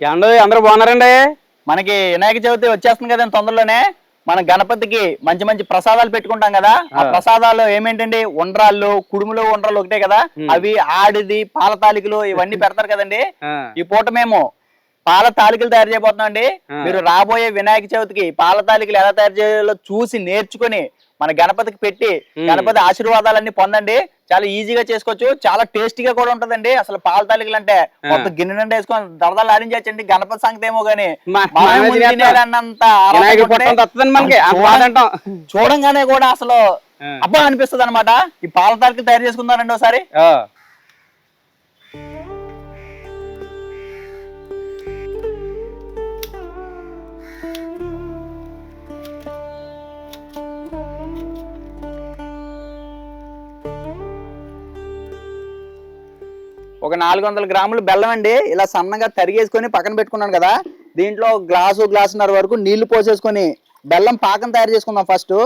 ఏమండో అందరూ బాగున్నారండి? మనకి వినాయక చవితి వచ్చేస్తుంది కదండి తొందరలోనే. మన గణపతికి మంచి మంచి ప్రసాదాలు పెట్టుకుంటాం కదా. ఆ ప్రసాదాలు ఏమేంటండి, ఉండ్రాళ్ళు, కుడుములు ఉండ్రాళ్ళు ఒకటే కదా. అవి ఆడిది, పాల తాలికలు ఇవన్నీ పెడతారు కదండి. ఈ పూట మేము పాల తాలికలు తయారు చేయబోతున్నాం అండి. మీరు రాబోయే వినాయక చవితికి పాల తాలికలు ఎలా తయారు చేయాలో చూసి నేర్చుకుని మన గణపతికి పెట్టి గణపతి ఆశీర్వాదాలన్నీ పొందండి. చాలా ఈజీగా చేసుకోవచ్చు, చాలా టేస్టీగా కూడా ఉంటదండి. అసలు పాల తాలికలు అంటే మొత్తం గిన్నె నిండా వేసుకొని దళదలు ఆడించండి. గణపతి సంగతి ఏమో గానీ తినేయాలన్నంత చూడంగానే కూడా అసలు అబ్బా అనిపిస్తుంది అనమాట. ఈ పాల తాలికలు తయారు చేసుకుందానండి ఒకసారి. ఒక 400 గ్రాములు బెల్లం అండి, ఇలా సన్నగా తరిగేసుకొని పక్కన పెట్టుకున్నాను కదా. దీంట్లో గ్లాసున్నర వరకు నీళ్లు పోసేసుకొని బెల్లం పాకం తయారు చేసుకుందాం ఫస్ట్.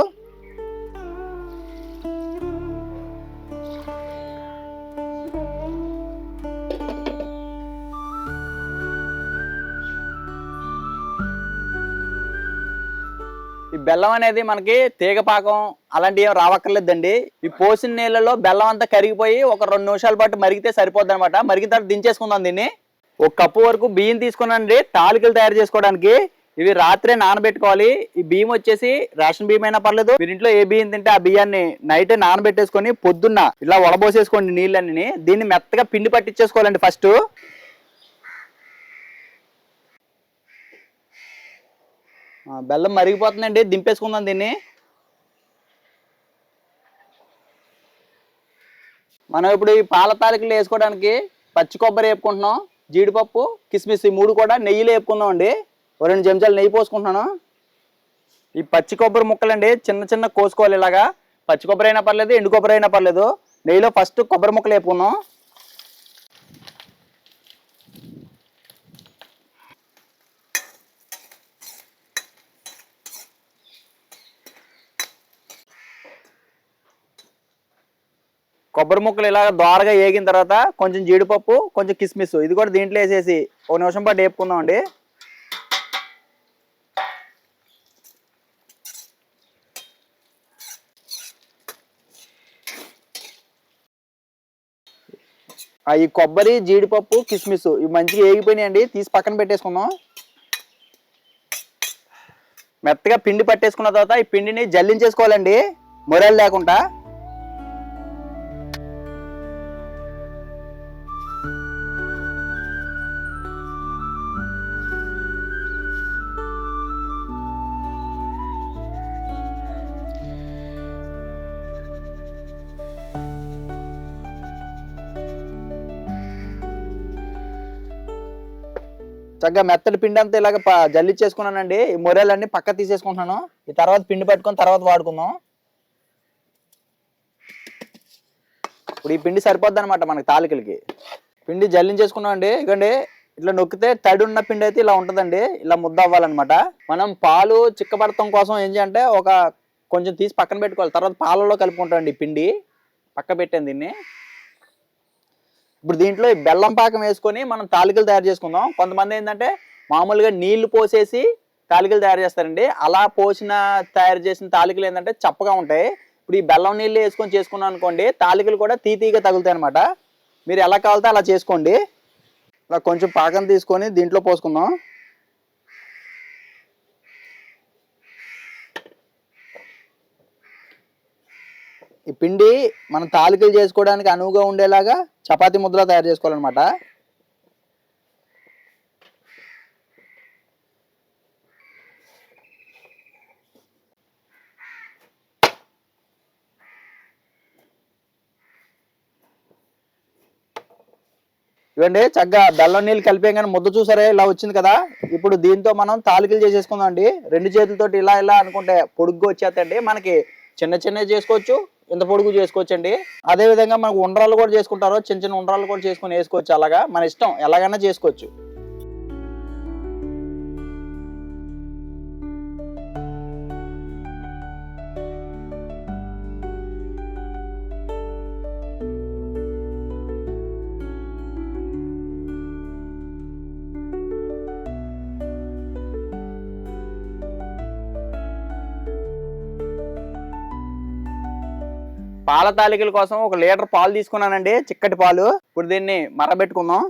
ఈ బెల్లం అనేది మనకి తీగ పాకం అలాంటివి ఏం రావక్కర్లేదండి. ఈ పోసిన నీళ్ళలో బెల్లం అంతా కరిగిపోయి ఒక 2 నిమిషాల పాటు మరిగితే సరిపోద్ది అనమాట. మరిగిన తర్వాత దించేసుకుందాం దీన్ని. ఒక కప్పు వరకు బియ్యం తీసుకున్నానండి తాలికలు తయారు చేసుకోవడానికి. ఇవి రాత్రే నానబెట్టుకోవాలి. ఈ బియ్యం వచ్చేసి రేషన్ బియ్యం అయినా పర్లేదు, మీరు ఇంట్లో ఏ బియ్యం తింటే ఆ బియ్యాన్ని నైటే నానబెట్టేసుకొని పొద్దున్న ఇలా వడబోసేసుకోండి నీళ్ళని. దీన్ని మెత్తగా పిండి పట్టించేసుకోవాలండి ఫస్ట్. బెల్లం మరిగిపోతుందండి, దింపేసుకుందాం దీన్ని. మనం ఇప్పుడు ఈ పాల తాలికలు వేసుకోవడానికి పచ్చి కొబ్బరి వేపుకుంటున్నాం, జీడిపప్పు, కిస్మిస్ ఈ 3 కూడా నెయ్యిలో వేపుకుందాం అండి. 2 చెంచాలు నెయ్యి పోసుకుంటున్నాను. ఈ పచ్చి కొబ్బరి ముక్కలండి చిన్న చిన్న కోసుకోవాలి. ఇలాగా పచ్చి కొబ్బరి అయినా పర్లేదు, ఎండు కొబ్బరి అయినా పర్లేదు. నెయ్యిలో ఫస్ట్ కొబ్బరి ముక్కలు వేపుకుందాం. కొబ్బరి ముక్కలు ఇలా దోరగా వేగిన తర్వాత కొంచెం జీడిపప్పు, కొంచెం కిస్మిస్ ఇది కూడా దీంట్లో వేసేసి 1 నిమిషం పాటు వేపుకుందాం అండి. ఈ కొబ్బరి, జీడిపప్పు, కిస్మిస్ ఇవి మంచిగా వేగిపోయినాయండి, తీసి పక్కన పెట్టేసుకుందాం. మెత్తగా పిండి పట్టేసుకున్న తర్వాత ఈ పిండిని జల్లించేసుకోవాలండి, మొరలు లేకుండా. చక్కగా మెత్తడి పిండి అంతా ఇలాగ జల్లిచ్చేసుకున్నానండి. ఈ మొరేలన్నీ పక్క తీసేసుకుంటున్నాను. ఈ తర్వాత పిండి పట్టుకొని తర్వాత వాడుకుందాం. ఇప్పుడు ఈ పిండి సరిపోద్ది అనమాట మనకి తాలికలకి. పిండి జల్లించేసుకున్నాం అండి. ఇకండి ఇట్లా నొక్కితే తడి ఉన్న పిండి అయితే ఇలా ఉంటుందండి, ఇలా ముద్ద అవ్వాలన్నమాట. మనం పాలు చిక్కబడటం కోసం ఏం చేయాలంటే కొంచెం తీసి పక్కన పెట్టుకోవాలి. తర్వాత పాలలో కలుపుకుంటామండి. పిండి పక్క పెట్టాను దీన్ని. ఇప్పుడు దీంట్లో బెల్లం పాకం వేసుకొని మనం తాలికలు తయారు చేసుకుందాం. కొంతమంది ఏంటంటే మామూలుగా నీళ్లు పోసేసి తాలికలు తయారు చేస్తారండి. అలా తయారు చేసిన తాలికలు ఏంటంటే చప్పగా ఉంటాయి. ఇప్పుడు ఈ బెల్లం నీళ్ళు వేసుకొని చేసుకున్నాం అనుకోండి, తాలికలు కూడా తీతీగా తగులుతాయి అనమాట. మీరు ఎలా కావాలితే అలా చేసుకోండి. ఇలా కొంచెం పాకం తీసుకొని దీంట్లో పోసుకుందాం. ఈ పిండి మనం తాలికలు చేసుకోవడానికి అనువుగా ఉండేలాగా చపాతీ ముద్దలా తయారు చేసుకోవాలన్నమాట. ఇవ్వండి చక్కగా బెల్లం నీళ్ళు కలిపే కానీ ముద్ద చూసారే ఇలా వచ్చింది కదా. ఇప్పుడు దీంతో మనం తాలికలు చేసేసుకుందాం అండి. 2 చేతులతోటి ఇలా ఇలా అనుకుంటే పొడుగ్గా వచ్చేస్తండి. మనకి చిన్న చిన్నవి చేసుకోవచ్చు, ఇంత పొడుగు చేసుకోవచ్చు అండి. అదే విధంగా మనకు ఉండ్రాలు కూడా చేసుకుంటారు, చిన్న చిన్న ఉండ్రాలు కూడా చేసుకొని వేసుకోవచ్చు. అలాగా మన ఇష్టం, ఎలాగైనా చేసుకోవచ్చు. పాల తాలికల కోసం 1 లీటర్ పాలు తీసుకున్నానండి, చిక్కటి పాలు. ఇప్పుడు దీన్ని మరబెట్టుకుందాం.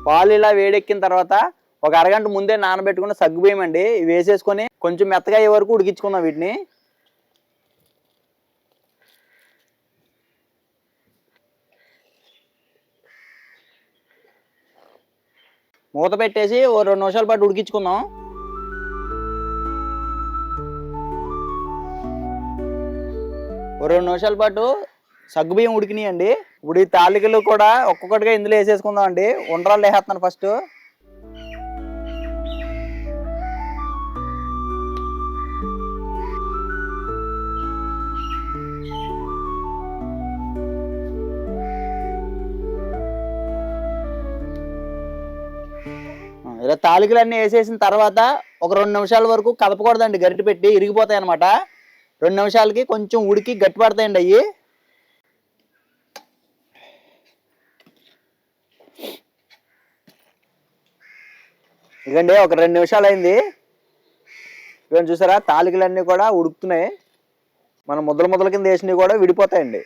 పాలు ఇలా వేడెక్కిన తర్వాత 1 అరగంట ముందే నానబెట్టుకున్న సగ్గుబియ్యం అండి, ఇవి వేసేసుకొని కొంచెం మెత్తగా అయ్యే వరకు ఉడికించుకుందాం వీటిని. మూత పెట్టేసి 2 నిమిషాల పాటు ఉడికించుకుందాం. ఓ 2 నిమిషాల పాటు సగ్గుబియ్యం ఉడికినాయండి. ఇప్పుడు ఈ తాలికలు కూడా ఒక్కొక్కటిగా ఇందులో వేసేసుకుందాం అండి. ఉండ్రాలు వేసేస్తున్నాను ఫస్ట్. ఇలా తాలికలన్నీ వేసేసిన తర్వాత ఒక 2 నిమిషాల వరకు కదపకూడదండి, గరిటె పెట్టి ఇరిగిపోతాయి అనమాట. 2 నిమిషాలకి కొంచెం ఉడికి గట్టి పడతాయండి అవి. ఇదండి ఒక 2 నిమిషాలు అయింది. ఇవన్నీ చూసారా, తాలికలన్నీ కూడా ఉడుకుతున్నాయి. మనం ముద్దల కింద వేసినవి కూడా విడిపోతాయండి.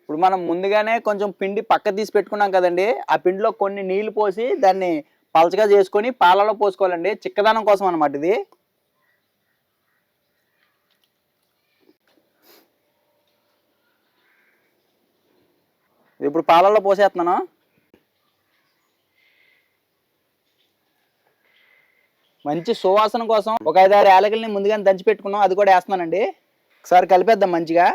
ఇప్పుడు మనం ముందుగానే కొంచెం పిండి పక్క తీసి పెట్టుకున్నాం కదండి, ఆ పిండిలో కొన్ని నీళ్లు పోసి దాన్ని పలచగా చేసుకొని పాలలో పోసుకోవాలండి, చిక్కదనం కోసం అనమాట ఇది. ఇప్పుడు పాలల్లో పోసేస్తున్నాను. మంచి సువాసన కోసం ఒక 5-6 యాలకుల్ని ముందుగానే దంచి పెట్టుకున్నాం, అది కూడా వేస్తున్నానండి. ఒకసారి కలిపేద్దాం మంచిగా.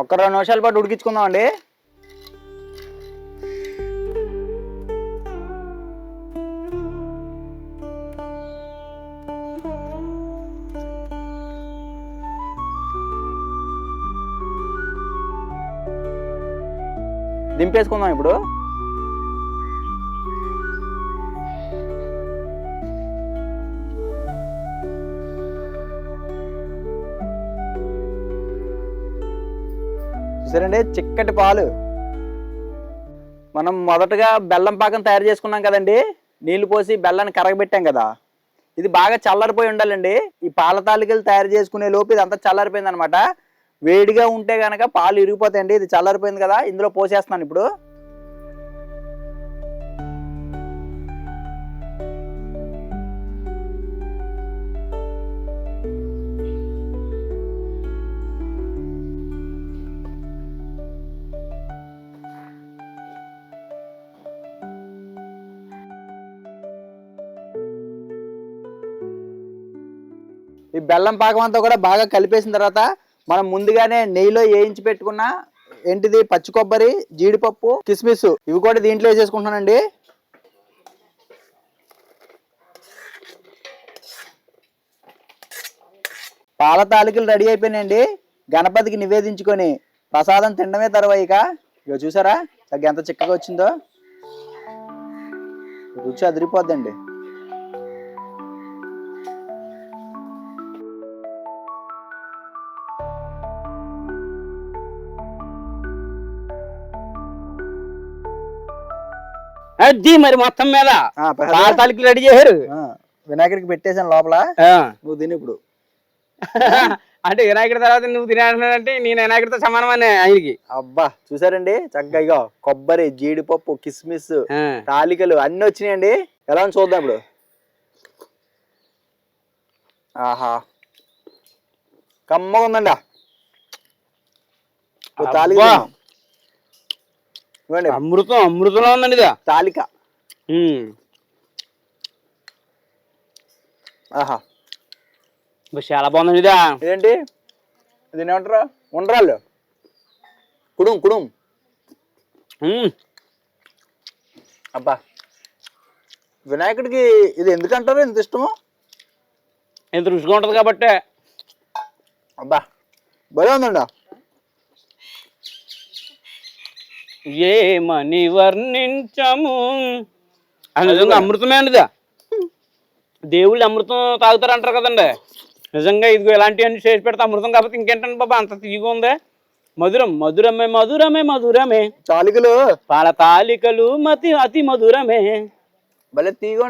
ఒక 2 నిమిషాల పాటు ఉడికించుకుందాం అండి. దింపేసుకుందాం ఇప్పుడు. చూసారండి, చిక్కటి పాలు. మనం మొదటగా బెల్లం పాకం తయారు చేసుకున్నాం కదండి, నీళ్లు పోసి బెల్లాన్ని కరగబెట్టాం కదా, ఇది బాగా చల్లారిపోయి ఉండాలండి. ఈ పాల తాలికలు తయారు చేసుకునే లోపు ఇదంతా చల్లారిపోయింది అనమాట. వేడిగా ఉంటే గనక పాలు ఇరిగిపోతాయండి. ఇది చల్లారిపోయింది కదా, ఇందులో పోసేస్తున్నాను ఇప్పుడు. ఈ బెల్లం పాకం అంతా కూడా బాగా కలిపేసిన తర్వాత మనం ముందుగానే నెయ్యిలో వేయించి పెట్టుకున్న ఏంటిది పచ్చి కొబ్బరి, జీడిపప్పు, కిస్మిస్ ఇవి కూడా దీంట్లో వేసేసుకుంటున్నానండి. పాల తాలికలు రెడీ అయిపోయినాయండి. గణపతికి నివేదించుకొని ప్రసాదం తినడమే తర్వాత ఇక చూసారా ఎంత చిక్కగా వచ్చిందో, రుచి అదిరిపోద్దండి. అది మరి మొత్తం మీద తాలికలు రెడీ చేశారు. వినాయకుడికి పెట్టేసాను లోపల, నువ్వు తిని ఇప్పుడు. అంటే వినాయకుడి తర్వాత నువ్వు తినాలంటే నేను వినాయకుడితో సమానమనే ఆయనకి. అబ్బా చూసారండి చక్కగా కొబ్బరి, జీడిపప్పు, కిస్మిస్, తాలికలు అన్ని వచ్చినాయండి. ఎలా అని చూద్దాం ఇప్పుడు. ఆహా కమ్మగా ఉందండి తాలిక. అమృతం అమృతంలో ఉందండి ఇది తాలిక. ఆహా చాలా బాగుందండి ఇదా. ఇదేంటి ఇది ఏమంటారా, ఉండ్రాళ్ళు, కుడుం కుడుం. అబ్బా వినాయకుడికి ఇది ఎందుకంటారు ఇంత ఇష్టము? ఎంత రుచిగా ఉంటుంది కాబట్టి. అబ్బా భలే ఉందండి. ఏమని వర్ణించము. అది నిజంగా అమృతమే అండిదా. దేవుళ్ళు అమృతం తాగుతారు అంటారు కదండి. నిజంగా ఇదిగో ఇలాంటివన్నీ చేసి పెడితే అమృతం కాకపోతే ఇంకేంటండి బాబా, అంత తీగ ఉందే. మధురం మధురమే మధురమే మధురమే తాలికలు పాల తాలికలు అతి మధురమే. భలే తీగ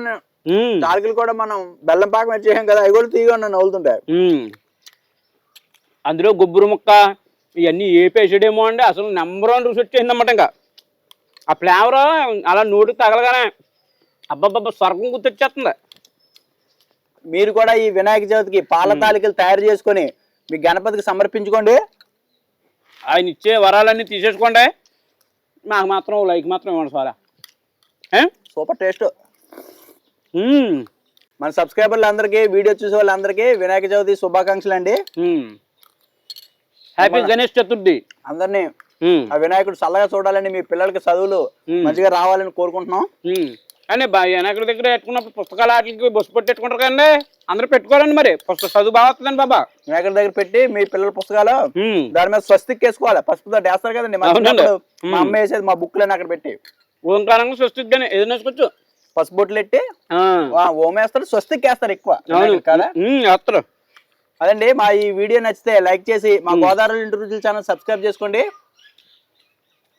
తాలికలు కూడా మనం బెల్లం పాకం వచ్చేసాం కదా, అవి కూడా తీగ నవ్వులుతుంటాయి. అందులో గుబ్బురు ముక్క ఇవన్నీ ఏపేసాడేమో అండి, అసలు నెంబర్ 1 రుచి వచ్చేసిందన్నమాట. ఇంకా ఆ ఫ్లేవర్ అలా నోటికి తగలగానే అబ్బబ్బబ్బ స్వర్గం గుర్తొచ్చేస్తుంది. మీరు కూడా ఈ వినాయక చవితికి పాల తాలికలు తయారు చేసుకొని మీ గణపతికి సమర్పించుకోండి. ఆయన ఇచ్చే వరాలన్నీ తీసేసుకోండి. నాకు మాత్రం లైక్ మాత్రం ఇవ్వండి సారా. Super taste. మన సబ్స్క్రైబర్లు అందరికీ, వీడియో చూసే వాళ్ళందరికీ వినాయక చవితి శుభాకాంక్షలు అండి. హ్యాపీ గణేష్ చతుర్థి అందరినీ. ఆ వినాయకుడు చల్లగా చూడాలని, మీ పిల్లలకి చదువులు మంచిగా రావాలని కోరుకుంటున్నాం. కానీ వినాయకుడి దగ్గర పెట్టుకున్నప్పుడు పుస్తకాలు వాటికి బస్సు పెట్టుకుంటారు కదండి, అందరూ పెట్టుకోవాలండి. మరి చదువు బాగా వస్తుందండి బాబా. వినాయకుడి దగ్గర పెట్టి మీ పిల్లల పుస్తకాలు దాని మీద స్వస్తిక్ వేసుకోవాలి. పసుపుతో వేస్తారు కదండి, మా అమ్మ వేసేది మా బుక్ లని అక్కడ పెట్టి ఓంకారంగా స్వస్తిక్ గానే ఏదైనా వేసుకోవచ్చు. పసుపు బొట్లు పెట్టి ఓం వేస్తారు, స్వస్తిక్ వేస్తారు ఎక్కువ కదా. అదండి, మా ఈ వీడియో నచ్చితే లైక్ చేసి మా గోదావరి ఇంటి రుచుల ఛానల్ సబ్స్క్రైబ్ చేసుకోండి.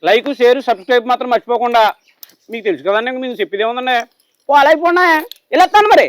లైక్ షేర్ సబ్స్క్రైబ్ మాత్రం మర్చిపోకుండా. మీకు తెలుసు కదండి, మీకు చెప్పేది ఏముందండి. అలా అయిపోయినా ఇలా మరి.